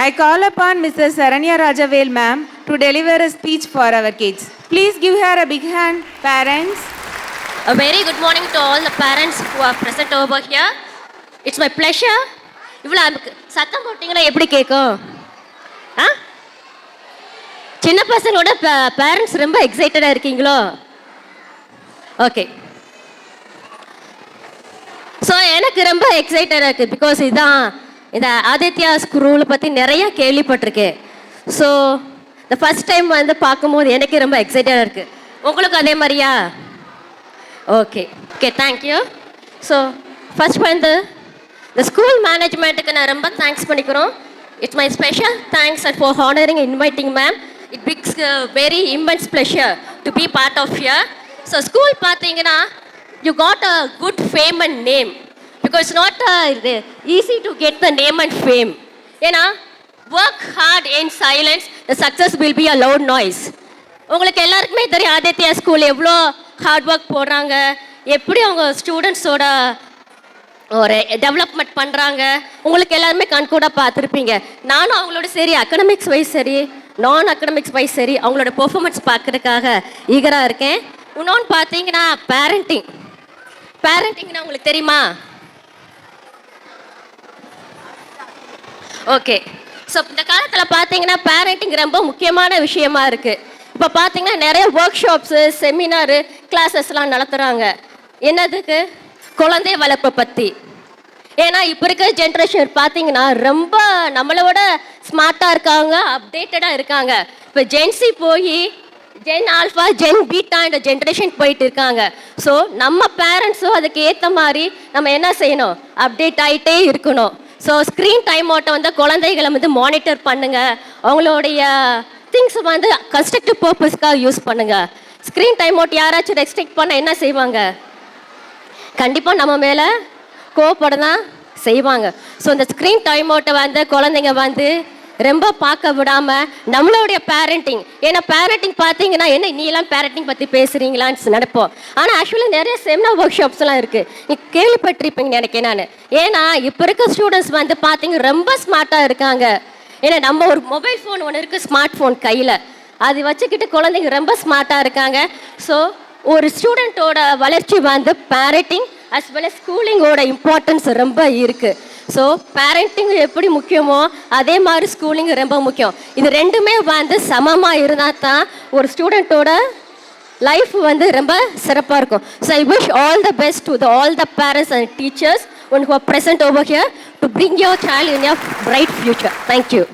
I call upon Mrs. Saranya Rajavel ma'am to deliver a speech for our kids. Please give her a big hand, parents. A very good morning to all the parents who are present over here. It's my pleasure. இவ்வளோ சத்தம் போட்டிங்கன்னா எப்படி கேட்கும்? சின்ன பசங்களோட parents ரொம்ப எக்ஸைட்டடாக இருக்கீங்களோ? ஓகே. ஸோ எனக்கு ரொம்ப எக்ஸைட்டடாக இருக்குது. பிகாஸ் இதான் இந்த ஆதித்யா ஸ்கூலை பற்றி நிறையா கேள்விப்பட்டிருக்கேன். ஸோ இந்த ஃபஸ்ட் டைம் வந்து பார்க்கும்போது எனக்கு ரொம்ப எக்ஸைட்டடாக இருக்குது. உங்களுக்கு அதே மாதிரியா? Okay okay, thank you. So first வந்து இந்த ஸ்கூல் மேனேஜ்மெண்ட்டுக்கு நான் ரொம்ப தேங்க்ஸ் பண்ணிக்கிறோம். It's my special thanks and for honouring inviting ma'am. It picks very immense pleasure to be part of here. So school பார்த்தீங்கன்னா you got a good fame and name. Because not easy to get the name and fame. ஏன்னா work hard in silence, the success will be a loud noise. உங்களுக்கு எல்லாருக்குமே தெரியும் Aditya school எவ்வளோ hard work போடுறாங்க, எப்படி அவங்க ஸ்டூடெண்ட்ஸோட ஒரு டெவலப்மெண்ட் பண்ணுறாங்க. உங்களுக்கு எல்லாருமே கண்கூட பார்த்துருப்பீங்க. நானும் அவங்களோட சரி அகடமிக்ஸ் வைஸ் சரி நான் அகடமிக்ஸ் வைஸ் சரி அவங்களோட பெர்ஃபார்மன்ஸ் பார்க்கறதுக்காக ஈகராக இருக்கேன். இன்னொன்று பார்த்தீங்கன்னா பேரண்டிங்னா உங்களுக்கு தெரியுமா? ஓகே. ஸோ இந்த காலத்தில் பார்த்தீங்கன்னா பேரண்டிங் ரொம்ப முக்கியமான விஷயமா இருக்குது. இப்போ பார்த்தீங்கன்னா நிறைய ஒர்க் ஷாப்ஸு செமினாரு கிளாஸஸ்லாம் நடத்துகிறாங்க. என்னதுக்கு? குழந்தை வளர்ப்பை பற்றி. ஏன்னா இப்போ இருக்கிற ஜென்ரேஷன் பார்த்தீங்கன்னா ரொம்ப நம்மளோட ஸ்மார்ட்டாக இருக்காங்க, அப்டேட்டடாக இருக்காங்க. இப்போ ஜென்சி போய் ஜென் ஆல்ஃபா ஜென் பீட்டா இந்த ஜென்ரேஷன் போயிட்டு இருக்காங்க. ஸோ நம்ம பேரண்ட்ஸும் அதுக்கு ஏற்ற மாதிரி நம்ம என்ன செய்யணும்? அப்டேட் ஆகிட்டே இருக்கணும். ஸோ ஸ்க்ரீன் டைம் அவுட்டை வந்து குழந்தைகளை வந்து மானிட்டர் பண்ணுங்கள். அவங்களுடைய திங்ஸ் வந்து கன்ஸ்ட்ரக்டிவ் பர்பஸ்க்காக யூஸ் பண்ணுங்கள். ஸ்க்ரீன் டைம் அவுட் யாராச்சும் ரெஸ்ட்ரிக்ட் பண்ண என்ன செய்வாங்க? கண்டிப்பாக நம்ம மேலே கோவப்பட தான் செய்வாங்க. ஸோ இந்த ஸ்க்ரீன் டைம் அவுட்டை வந்து குழந்தைங்க வந்து ரொம்ப பார்க்க விடாமல் நம்மளுடைய பேரண்டிங், ஏன்னா பேரண்டிங் பார்த்தீங்கன்னா என்ன நீலாம் பேரண்டிங் பற்றி பேசுகிறீங்களான்னு நினைப்போம். ஆனால் ஆக்சுவலாக நிறைய செமினார் ஒர்க் ஷாப்ஸ்லாம் இருக்குது. நீ கேள்விப்பட்டிருப்பீங்க நினைக்கிறேன் நான். ஏன்னா இப்போ இருக்க ஸ்டூடெண்ட்ஸ் வந்து பார்த்தீங்க ரொம்ப ஸ்மார்ட்டாக இருக்காங்க. ஏன்னா நம்ம ஒரு மொபைல் ஃபோன் ஒன்று இருக்குது, ஸ்மார்ட் ஃபோன் கையில், அது வச்சுக்கிட்டு குழந்தைங்க ரொம்ப ஸ்மார்ட்டாக இருக்காங்க. ஸோ ஒரு ஸ்டூடெண்ட்டோட வளர்ச்சி வந்து பேரண்டிங் அஸ் வெல் அஸ் ஸ்கூலிங்கோட இம்பார்ட்டன்ஸ் ரொம்ப இருக்குது. ஸோ பேரண்டிங் எப்படி முக்கியமோ அதே மாதிரி ஸ்கூலிங் ரொம்ப முக்கியம். இது ரெண்டுமே வந்து சமமாக இருந்தால் தான் ஒரு ஸ்டூடெண்ட்டோட லைஃப் வந்து ரொம்ப சிறப்பாக இருக்கும். So I wish all the best to all the parents and teachers who are present over here to bring your child in your bright future. Thank you.